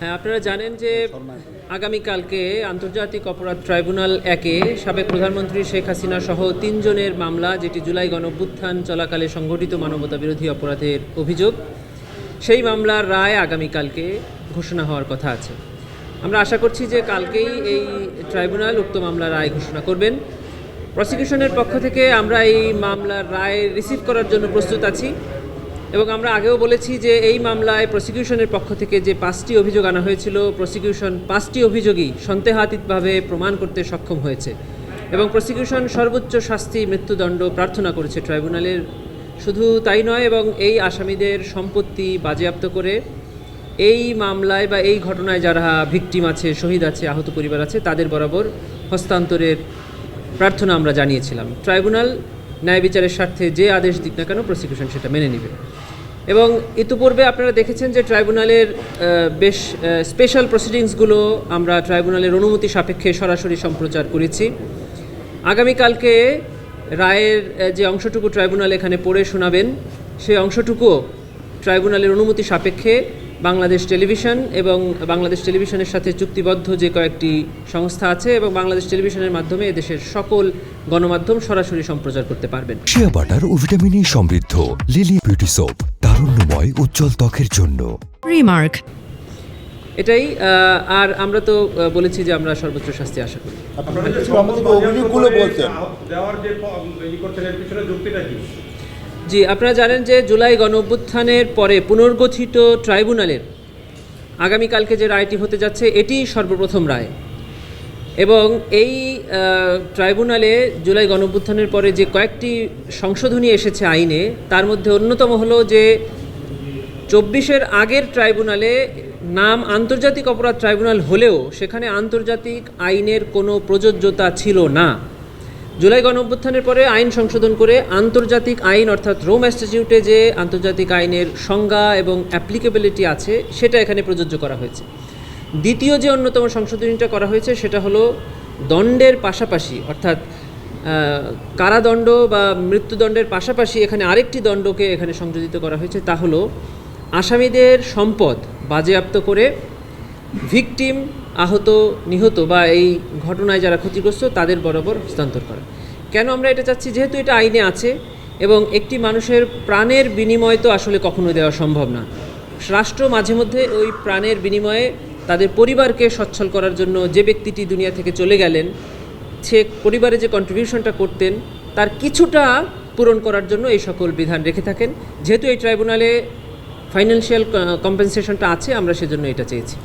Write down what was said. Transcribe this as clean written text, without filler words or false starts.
হ্যাঁ, আপনারা জানেন যে আগামীকালকে আন্তর্জাতিক অপরাধ ট্রাইব্যুনাল 1-এ সাবেক প্রধানমন্ত্রী শেখ হাসিনা সহ 3 জনের মামলা, যেটি জুলাই গণঅভ্যুত্থান চলাকালে সংঘটিত মানবতা বিরোধী অপরাধের অভিযোগ, সেই মামলার রায় আগামীকালকে ঘোষণা হওয়ার কথা আছে। আমরা আশা করছি যে কালকেই এই ট্রাইব্যুনাল উক্ত মামলার রায় ঘোষণা করবেন। প্রসিকিউশনের পক্ষ থেকে আমরা এই মামলার রায় রিসিভ করার জন্য প্রস্তুত আছি এবং আমরা আগেও বলেছি যে এই মামলায় প্রসিকিউশনের পক্ষ থেকে যে 5টি অভিযোগ আনা হয়েছিল, প্রসিকিউশন 5টি অভিযোগই সন্দেহাতীতভাবে প্রমাণ করতে সক্ষম হয়েছে এবং প্রসিকিউশন সর্বোচ্চ শাস্তি মৃত্যুদণ্ড প্রার্থনা করেছে ট্রাইব্যুনালের। শুধু তাই নয়, এবং এই আসামিদের সম্পত্তি বাজেয়াপ্ত করে এই মামলায় বা এই ঘটনায় যারা ভিকটিম আছে, শহীদ আছে, আহত পরিবার আছে, তাদের বরাবর হস্তান্তরের প্রার্থনা আমরা জানিয়েছিলাম। ট্রাইব্যুনাল ন্যায় বিচারের স্বার্থে যে আদেশ দিক না কেন প্রসিকিউশন সেটা মেনে নেবে। এবং ইতিপূর্বে আপনারা দেখেছেন যে ট্রাইব্যুনালের বেশ স্পেশাল প্রসিডিংসগুলো আমরা ট্রাইব্যুনালের অনুমতি সাপেক্ষে সরাসরি সম্প্রচার করেছি। আগামীকালকে রায়ের যে অংশটুকু ট্রাইব্যুনাল এখানে পড়ে শোনাবেন, সেই অংশটুকুও ট্রাইব্যুনালের অনুমতি সাপেক্ষে বাংলাদেশ টেলিভিশন এবং বাংলাদেশ টেলিভিশনের সাথে চুক্তিবদ্ধ যে কয়েকটি সংস্থা আছে এবং বাংলাদেশ টেলিভিশনের মাধ্যমে এদেশের সকল গণমাধ্যম সরাসরি সম্প্রচার করতে পারবেন। শিয়া বাটার ও ভিটামিনে সমৃদ্ধ লিলি বিউটি সোপ, তারুণ্যময় উজ্জ্বল ত্বকের জন্য। রিমার্ক। এটাই। আর আমরা তো বলেছি যে আমরা সর্বোচ্চ শাস্তি আশা করি। জি, আপনারা জানেন যে জুলাই গণঅভ্যুত্থানের পরে পুনর্গঠিত ট্রাইব্যুনালের আগামীকালকে যে রায়টি হতে যাচ্ছে, এটি সর্বপ্রথম রায়। এবং এই ট্রাইব্যুনালে জুলাই গণঅভ্যুত্থানের পরে যে কয়েকটি সংশোধনী এসেছে আইনে, তার মধ্যে অন্যতম হলো যে 24-এর আগের ট্রাইব্যুনালে নাম আন্তর্জাতিক অপরাধ ট্রাইব্যুনাল হলেও সেখানে আন্তর্জাতিক আইনের কোনো প্রযোজ্যতা ছিল না। জুলাই গণঅভ্যুত্থানের পরে আইন সংশোধন করে আন্তর্জাতিক আইন অর্থাৎ রোম স্ট্যাটিউটে যে আন্তর্জাতিক আইনের সংজ্ঞা এবং অ্যাপ্লিকেবিলিটি আছে সেটা এখানে প্রযোজ্য করা হয়েছে। দ্বিতীয় যে অন্যতম সংশোধনীটা করা হয়েছে সেটা হলো দণ্ডের পাশাপাশি, অর্থাৎ কারাদণ্ড বা মৃত্যুদণ্ডের পাশাপাশি এখানে আরেকটি দণ্ডকে এখানে সংযোজিত করা হয়েছে। তা হলো আসামিদের সম্পদ বাজেয়াপ্ত করে ভিকটিম, আহত, নিহত বা এই ঘটনায় যারা ক্ষতিগ্রস্ত তাদের বরাবর হস্তান্তর করা। কেন আমরা এটা চাচ্ছি? যেহেতু এটা আইনে আছে এবং একটি মানুষের প্রাণের বিনিময় তো আসলে কখনো দেওয়া সম্ভব না। রাষ্ট্র মাঝে মধ্যে ওই প্রাণের বিনিময়ে তাদের পরিবারকে সচ্ছল করার জন্য, যে ব্যক্তিটি দুনিয়া থেকে চলে গেলেন সে পরিবারে যে কন্ট্রিবিউশনটা করতেন তার কিছুটা পূরণ করার জন্য এই সকল বিধান রেখে থাকেন। যেহেতু এই ট্রাইব্যুনালে ফাইন্যান্সিয়াল কম্পেনসেশনটা আছে, আমরা সেজন্য এটা চেয়েছি।